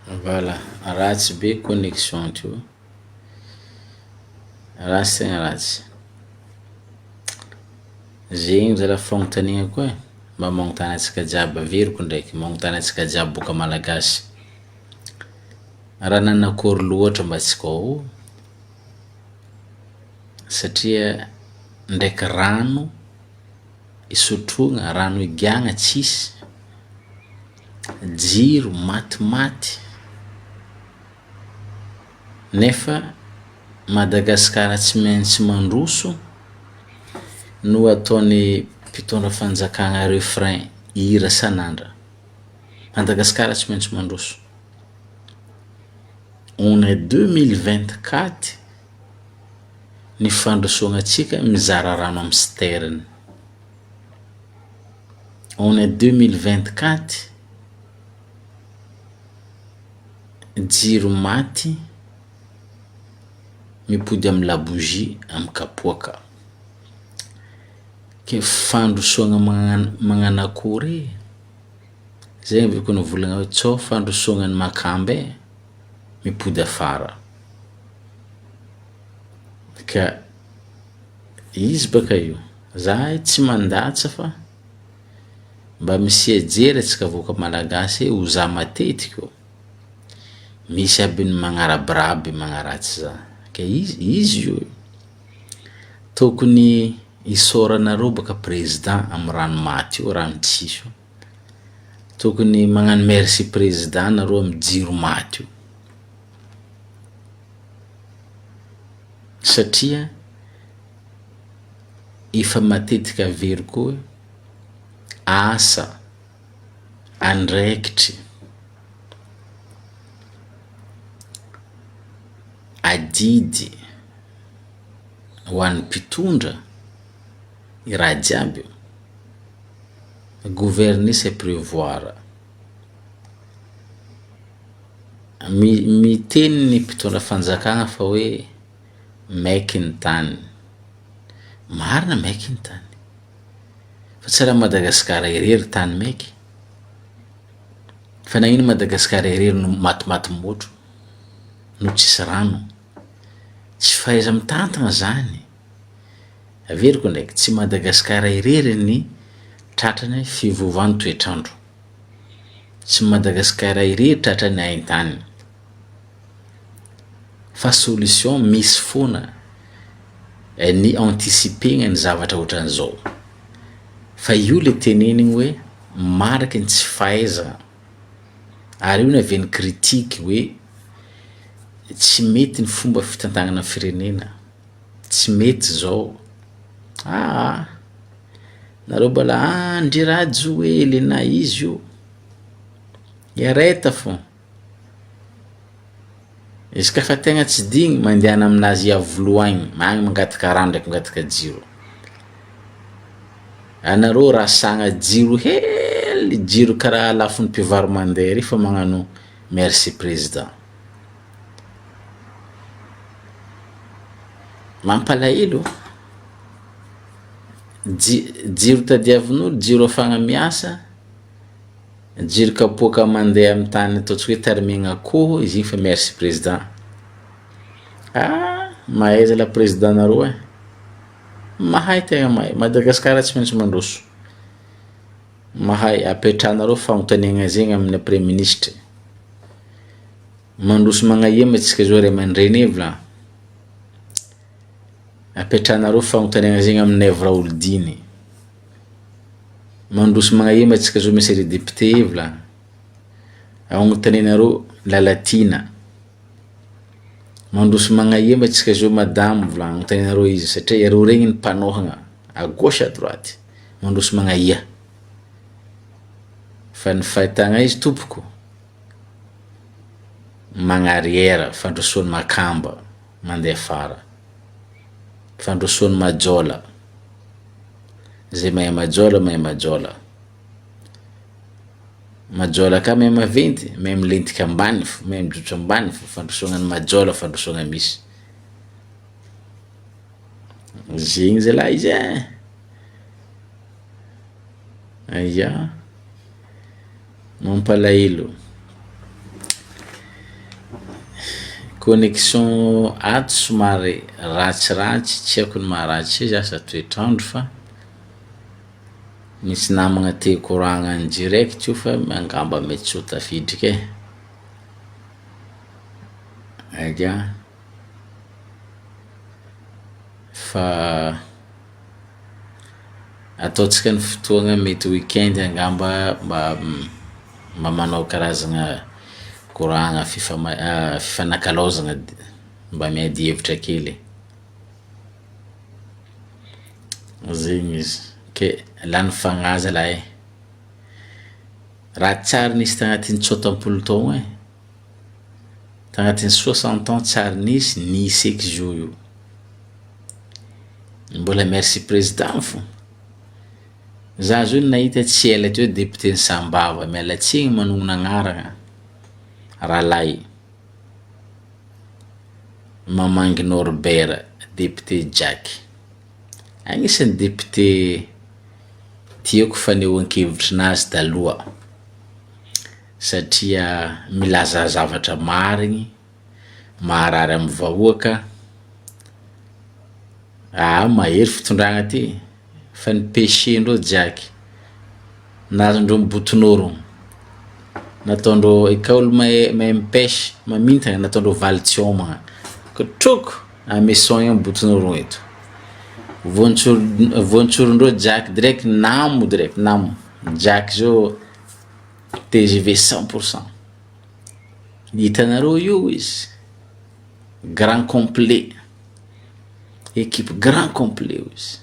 Voilà, ratsy be connexion teo. Ratsy tegna ratsy. Zegny zala fagnontaniana koa e, mba magnontany antsika jiaby averiko ndraiky, magnontany antsika jiaby boka malagasy. Raha nanakôry loatra mba tsika ao? Satria ndraiky rano isotroagna, rano igiagna tsisy, jiro matimaty, nefa Madagasikara tsy maintsy mandroso no ataony mpitondra fanjakagna refrain hira sanandra. Madagasikara tsy maintsy mandroso. On est 2024, ny fandrosoagnantsika mizara rano amin'ny citerne. On est 2024, jiro maty mipody amin'ny labougie amin'ny kapoaka. Ke fandrosoagna magnanakory zay avy ko nivolagna hoe tsao fandrosoagna ny makambe mipody afara. Ka izy baka io za tsy mandatsa fa mba misy ajery atsika voaka malagasy ho za matetika misy aby ny magnarabiraby magnaratsy za. Ka izy io tokony isôranareo baka président amin'ny rano maty io, rano tsisy io. Tokony magnano merci président nareo amin'ny jiro maty io. Satria efa matetika averiko hoe asa andraikitry adidy ho an'ny mpitondra i raha jiaby io. Gouverner c'est prévoir. Miteny ny mpitondra fanjakagna fa hoe maiky ny tany. Marina maiky ny tany. Fa tsy raha Madagasikara irery tany maiky. Fa nagnino Madagasikara irery no matimaty motro no tsisy rano. Tsy fahaiza mitantagna zany. Averiko ndraiky tsy Madagasikara irery ny tratrany fivovany toetrandro. Tsy Madagasikara irery tratrany haintany. Fa solution misy foana ny anticipegna ny zavatra ohatran'izao. Fa io le tenenigny hoe mariky ny tsy fahaiza. Ary io navy ny critique hoe tsy mety ny fomba fitantagnana firenena. Tsy mety zao. Nareo bala ndry rajo hely na izy io. Iareta fô. Izy ka fa tegna tsy digny mandehana aminazy iavoloagny, magny mangataka rano ndraiky mangataka jiro. Anareo rasagna jiro hely, jiro karaha lafin'ny mpivaro mandeha ry fa magnano merci président. Mampalahelo. Jiro tadiavin'olo, jiro afagna miasa, jiro kapoaka mandeha amin'ny tany ataontsika hoe tarimegna akoho, izy igny fa merci président. Mahaiza la président nareo e. Mahay tegna mahay. Madagasikara tsy maintsy mandroso. Mahay apetrahanareo fagnontaniagna zegny amin'ny premier ministre. Mandroso magnahema antsika zao ray aman-dreny evla. Apetrahanareo fagnontaniagna zegny amin'ny evra olodiny. Mandroso magnahema antsika zao misy ry député evla. Agnontanianareo lalatina. Mandroso magnahema antsika zao madame vla agnontanianareo izy satria ireo regny ny mpanohagna à gauche à droite. Mandroso magnaia. Fa ny fahitagna izy tompoko magnariera fandrosoany makamba mandeha fara. Fandrosoany majola. Zay mahay majola mahay majola. Majola ka mahay maventy, mahay milentika ambany, mahay mijotso ambany, fandrosoagna ny majola fandrosoagna misy. Zegny zalahy izy e. Aya. Mampalahelo. connexion ato somary ratsiratsy tsy haiko ny maharatsy izy asa toetrandro fa misy namagna te koragna ny direct io fa angamba mety tsy ho tafidriky aga fa ataotsika ny fotoagna mety weekend angamba mba manao karazagna koragna fifanakalaozagna mba miady hevitra kely zegny izy ke lany fagnaza lahy raha tsara nisy tagnatin'ny 30 taogna tagnatin'ny 60 ans tsara nisy eky zo io mbola merci président fo za zo nahita tsy ela teo député Sambava mialatsigny manogno agnaragna Ralahy Mamangy Norbert député Jack agnisan'ny député tiako fanehoan-kevitry nazy taloha satria milaza zavatra marigny maharary amin'ny vahoaka mahery fitondragna ty fa ny péché-ndreo Jack nazondreo mibotonoro nataondreo ikaolo mahay mipêche mamintagna nataondreo valy tsy homagna ko troko ameson igny mibotonoro eto vontsorondreo Jack direct namo Jack zao TGV 100% hitanareo io izy grand complet équipe grand complet izy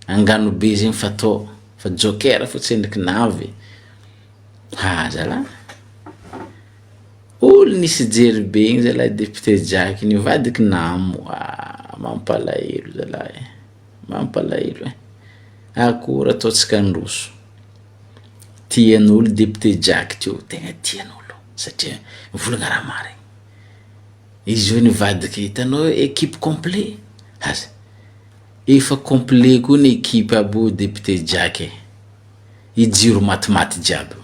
angano be zegny fatao fa joker fotsiny ndraiky navy zala olo nisy jery be igny zala député Jack nivadiky namo mampalahelo zala mampalahelo akora ataotsika androso tian'olo député Jack teo tegna tian'olo satria volagna raha marigny izy io nivadiky hitanao équipe complet efa complet koa ny équipe abo député Jack i JIRO matimaty jiaby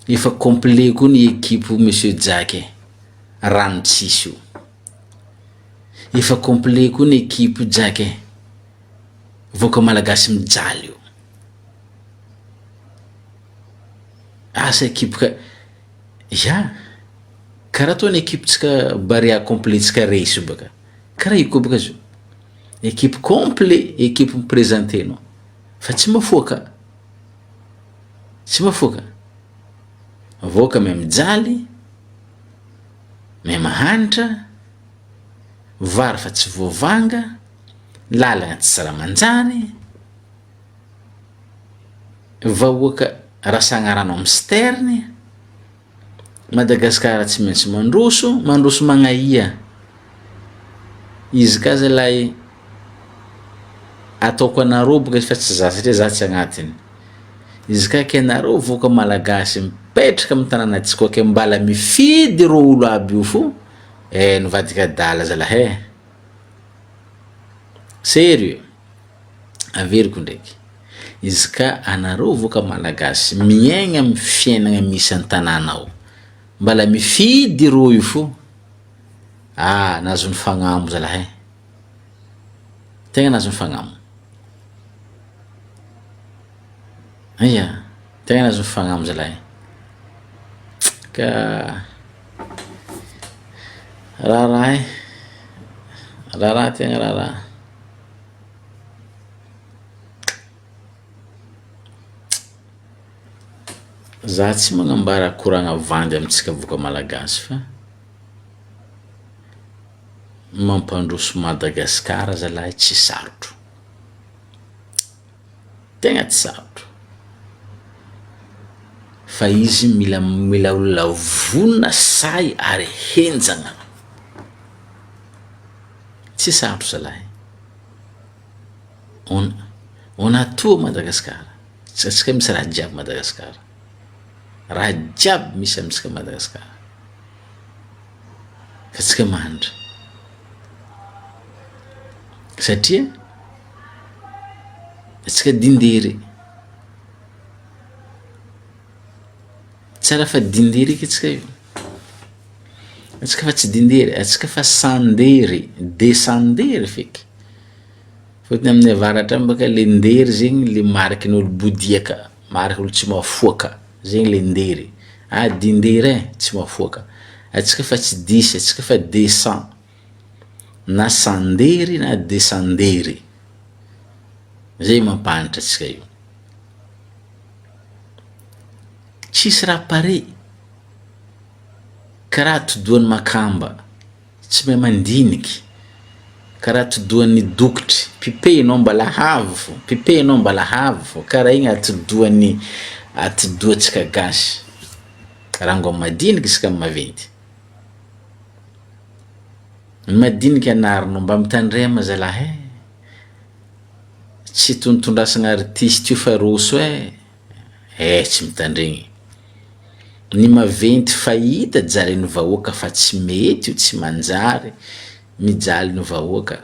efa complet koa ny équipe monsieur Jack RANO tsisy io efa complet koa ny équipe Jack voaka malagasy mijaly io asa équipe ka karaha toa ny équipe tsika baria complet tsika resy baka karaha io koa baka zo équipe complet équipe miprésente no fa tsy mafoaka voaka mijaly mahanitra vary fa tsy voavanga lalagna tsy sara manjary vahoaka rasagna rano amin'ny sterne Madagasikara tsy maintsy mandroso magnaia izy ka zalahy ataoko anareo boka fa tsy za satria za tsy agnatiny izy ka kenareo voaka malagasy mipetraka amin'ny tanànatsika ke mbala mifidy ro olo aby io fo nivadika dala zalahy sérieux averiko ndraiky izy ka anareo voaka malagasy miaigna amin'ny fiainagna misy an-tanànao mbala mifidy ro io fo nazo ny fagnambo zalahy tegna nazo ny fagnambo tegna nazo ny fagnambo zalahy ka raha tegna raha za tsy magnambara koragna vandy amitsika voaka malagasy fa mampandroso Madagasikara zalahy tsy sarotro tegna tsy sarotro fa izy mila olona vonona say ary henjagna tsy sarotro zalahy on a tout Madagasikara tsika misy raha jiaby Madagasikara raha jiaby misy amitsika Madagasikara fa tsika mandra satria tsika dindery tsara fa dindery atsika io atsika fa tsy dindery atsika fa sandery descendere feky fotony amin'ny avaratra baka le ndery zegny le mariky n'olo bodiaka mariky olo tsy mafoaka zegny le ndery dindery tsy mafoaka atsika fa tsy disy atsika fa descend na sandery na descendere zay mampahantatra atsika io tsisy raha pare karaha todoan'ny makamba tsy mahay mandiniky karaha todoan'ny dokotry pipenao mbala havo fo karaha igny atodoantsika gasy raha ngo madiniky isika maventy madiniky anarinao mba mitandrema zalahy tsy tondrasagna artiste io fa roso tsy mitandregny ny maventy fahita jaren'ny vahoaka fa tsy mety io tsy manjary mijaly ny vahoaka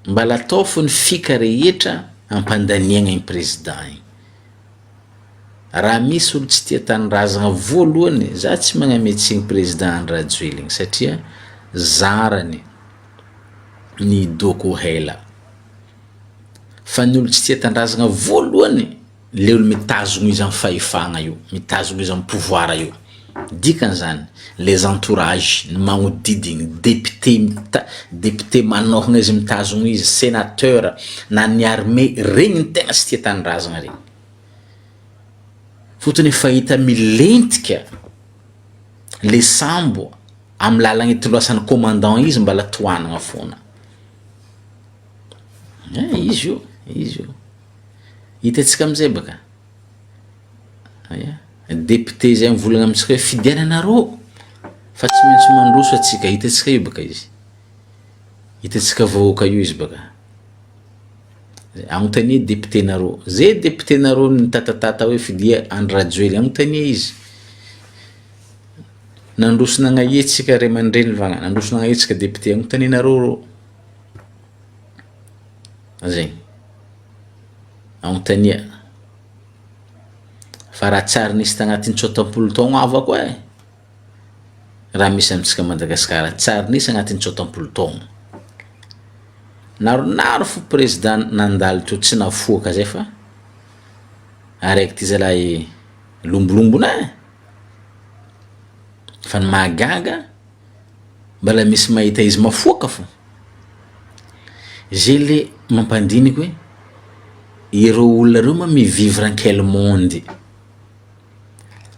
mbala atao fo ny fika rehetra ampandaniagna igny président igny raha misy olo tsy tia tanindrazagna voalohany za tsy magnametsy igny président Rajoelina satria zarany ny doko hela fa ny olo tsy tia tandrazagna voalohany le olo mitazogno izy amin'ny fahefagna io mitazogno izy amin'ny pouvoir io dikan'izany les entourages ny magnodidigny député manohagna izy mitazogno izy sénateur na ny armée regny ny tegna tsy tia tandrazagna regny fotony fahita milentika le sambo amin'ny lalagna itoloasan'ny commandant izy mbala tohanagna foana izy io hitatsika amizay baka député zay mivolagna amitsika hoe fidiananareo fa tsy maintsy mandroso atsika hitatsika io baka izy hitatsika vahoaka io izy baka agnontania député nareo zay député nareo nitatatata hoe fidia Rajoelina agnontania izy nandrosona agnaetsika ray aman-dreny vagna nandrosona agnaetsika député agnontania nareo zay agnontania fa raha tsara nisy tagnatin'ny 30 taogno avako raha misy amitsika Madagasikara tsara nisy agnatin'ny 30 taogno naronaro fo président nandalo teo tsy nafoaka zay fa araiky ty zalahy lombolombona fa ny mahagaga mbala misy mahita izy mafoaka fo zay le mampandiniky hoe ireo olona reo ma mivivre en quel monde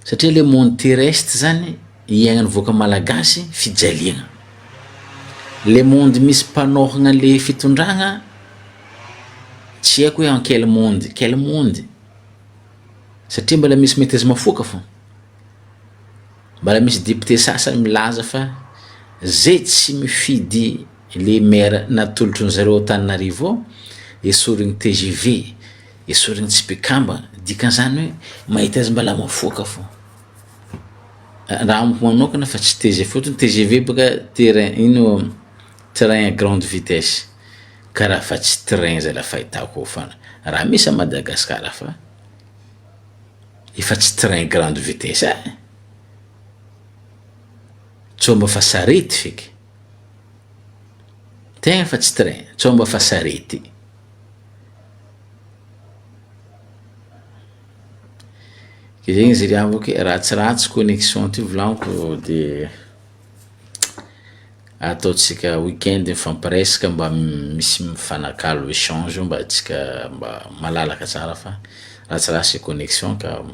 satria le monde terrestre zany iagnany voaka malagasy fijaliagna le monde misy mpanohagna le fitondragna tsy haiko hoe en quel monde satria mbala misy mety azy mafoaka fo mbala misy député sasany milaza fa zay tsy mifidy le maire natolotry ny zareo Antananarivo esorigny TGV esorigny Tsipikamba dikan'izany hoe mahita azy mbala mafoaka fo raha amiko manokana fa tsy TGV fotony TGV baka train à grande vitesse karaha fa tsy train zay la fahitako fana raha misy a Madagasikara fa efa tsy train grande vitesse tsomba fa sarety feky tegna fa tsy train tsomba fa sarety ke zegny zay riavako ratsiratsy connexion ty volagniko de ataotsika weekend mifampiresaka mba misy mifanakalo échange mba atsika mba malalaka tsara fa ratsiratsy connexion ka